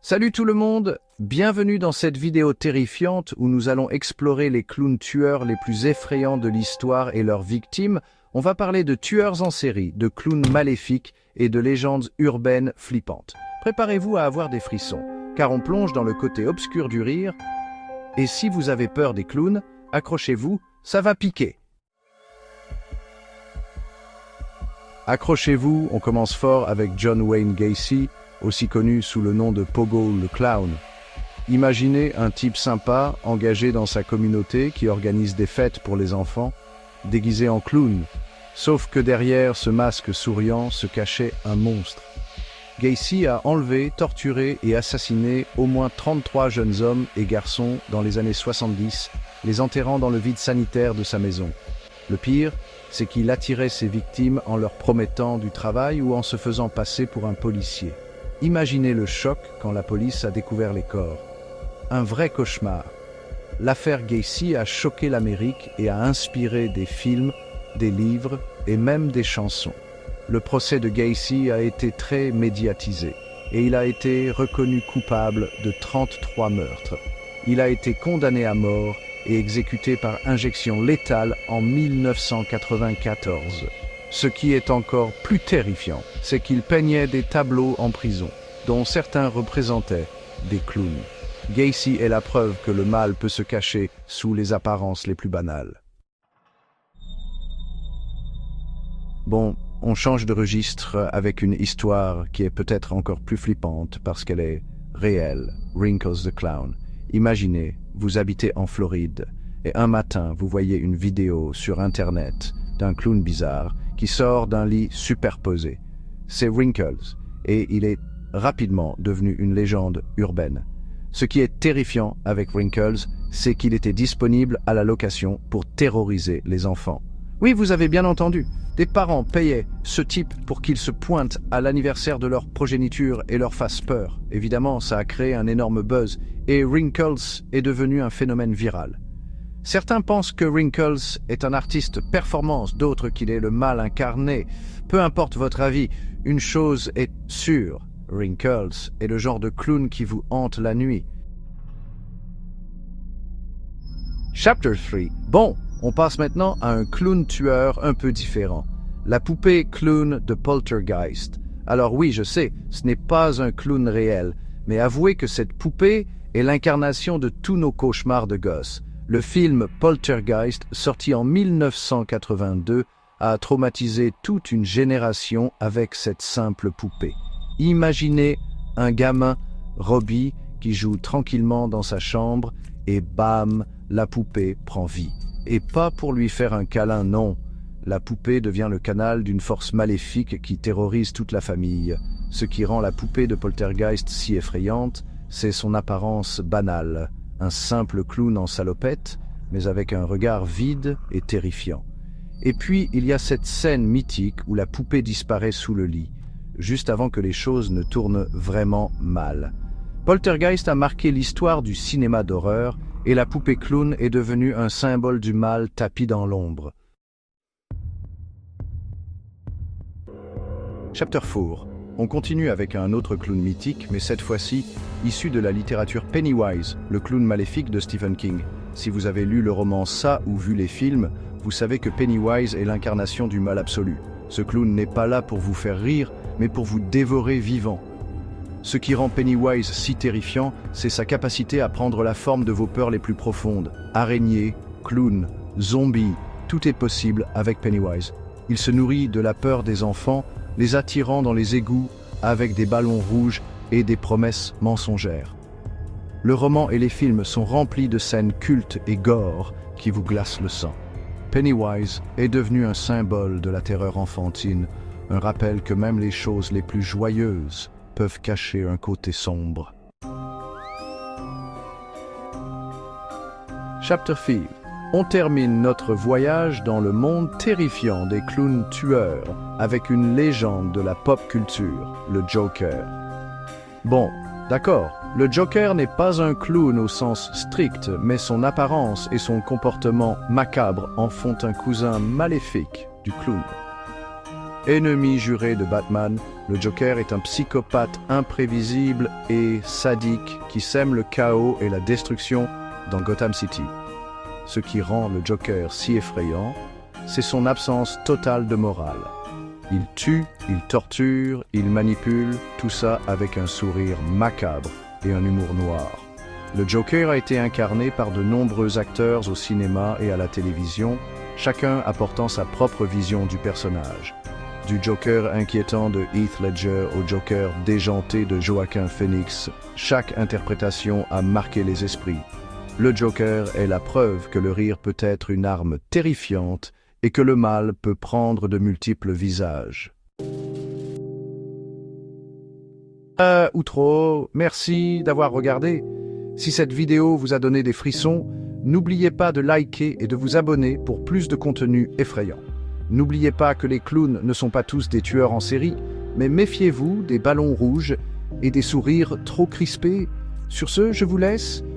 Salut tout le monde, bienvenue dans cette vidéo terrifiante où nous allons explorer les clowns tueurs les plus effrayants de l'histoire et leurs victimes. On va parler de tueurs en série, de clowns maléfiques et de légendes urbaines flippantes. Préparez-vous à avoir des frissons, car on plonge dans le côté obscur du rire. Et si vous avez peur des clowns, accrochez-vous, ça va piquer. Accrochez-vous, on commence fort avec John Wayne Gacy, aussi connu sous le nom de Pogo le Clown. Imaginez un type sympa, engagé dans sa communauté, qui organise des fêtes pour les enfants, déguisé en clown. Sauf que derrière ce masque souriant se cachait un monstre. Gacy a enlevé, torturé et assassiné au moins 33 jeunes hommes et garçons dans les années 70, les enterrant dans le vide sanitaire de sa maison. Le pire, c'est qu'il attirait ses victimes en leur promettant du travail ou en se faisant passer pour un policier. Imaginez le choc quand la police a découvert les corps. Un vrai cauchemar. L'affaire Gacy a choqué l'Amérique et a inspiré des films, des livres et même des chansons. Le procès de Gacy a été très médiatisé et il a été reconnu coupable de 33 meurtres. Il a été condamné à mort et exécuté par injection létale en 1994. Ce qui est encore plus terrifiant, c'est qu'il peignait des tableaux en prison, dont certains représentaient des clowns. Gacy est la preuve que le mal peut se cacher sous les apparences les plus banales. Bon, on change de registre avec une histoire qui est peut-être encore plus flippante parce qu'elle est réelle. Wrinkles the Clown. Imaginez, vous habitez en Floride et un matin vous voyez une vidéo sur Internet d'un clown bizarre qui sort d'un lit superposé. C'est Wrinkles et il est rapidement devenu une légende urbaine. Ce qui est terrifiant avec Wrinkles, c'est qu'il était disponible à la location pour terroriser les enfants. Oui, vous avez bien entendu. Des parents payaient ce type pour qu'il se pointe à l'anniversaire de leur progéniture et leur fasse peur. Évidemment, ça a créé un énorme buzz et Wrinkles est devenu un phénomène viral. Certains pensent que Wrinkles est un artiste performance, d'autres qu'il est le mal incarné. Peu importe votre avis, une chose est sûre, Wrinkles est le genre de clown qui vous hante la nuit. Chapter 3. Bon, on passe maintenant à un clown tueur un peu différent. La poupée clown de Poltergeist. Alors oui, je sais, ce n'est pas un clown réel, mais avouez que cette poupée est l'incarnation de tous nos cauchemars de gosses. Le film Poltergeist, sorti en 1982, a traumatisé toute une génération avec cette simple poupée. Imaginez un gamin, Robbie, qui joue tranquillement dans sa chambre et bam, la poupée prend vie. Et pas pour lui faire un câlin, non. La poupée devient le canal d'une force maléfique qui terrorise toute la famille. Ce qui rend la poupée de Poltergeist si effrayante, c'est son apparence banale. Un simple clown en salopette, mais avec un regard vide et terrifiant. Et puis, il y a cette scène mythique où la poupée disparaît sous le lit, juste avant que les choses ne tournent vraiment mal. Poltergeist a marqué l'histoire du cinéma d'horreur, et la poupée clown est devenue un symbole du mal tapi dans l'ombre. Chapter 4. On continue avec un autre clown mythique, mais cette fois-ci, issu de la littérature Pennywise, le clown maléfique de Stephen King. Si vous avez lu le roman Ça ou vu les films, vous savez que Pennywise est l'incarnation du mal absolu. Ce clown n'est pas là pour vous faire rire, mais pour vous dévorer vivant. Ce qui rend Pennywise si terrifiant, c'est sa capacité à prendre la forme de vos peurs les plus profondes. Araignées, clowns, zombies, tout est possible avec Pennywise. Il se nourrit de la peur des enfants, les attirant dans les égouts avec des ballons rouges et des promesses mensongères. Le roman et les films sont remplis de scènes cultes et gore qui vous glacent le sang. Pennywise est devenu un symbole de la terreur enfantine, un rappel que même les choses les plus joyeuses peuvent cacher un côté sombre. Chapter 5. On termine notre voyage dans le monde terrifiant des clowns tueurs avec une légende de la pop culture, le Joker. Bon, d'accord, le Joker n'est pas un clown au sens strict, mais son apparence et son comportement macabre en font un cousin maléfique du clown. Ennemi juré de Batman, Le Joker est un psychopathe imprévisible et sadique qui sème le chaos et la destruction dans Gotham City. Ce qui rend le Joker si effrayant, c'est son absence totale de morale. Il tue, il torture, il manipule, tout ça avec un sourire macabre et un humour noir. Le Joker a été incarné par de nombreux acteurs au cinéma et à la télévision, chacun apportant sa propre vision du personnage. Du Joker inquiétant de Heath Ledger au Joker déjanté de Joaquin Phoenix, chaque interprétation a marqué les esprits. Le Joker est la preuve que le rire peut être une arme terrifiante et que le mal peut prendre de multiples visages. Ou trop, merci d'avoir regardé. Si cette vidéo vous a donné des frissons, n'oubliez pas de liker et de vous abonner pour plus de contenu effrayant. N'oubliez pas que les clowns ne sont pas tous des tueurs en série, mais méfiez-vous des ballons rouges et des sourires trop crispés. Sur ce, je vous laisse.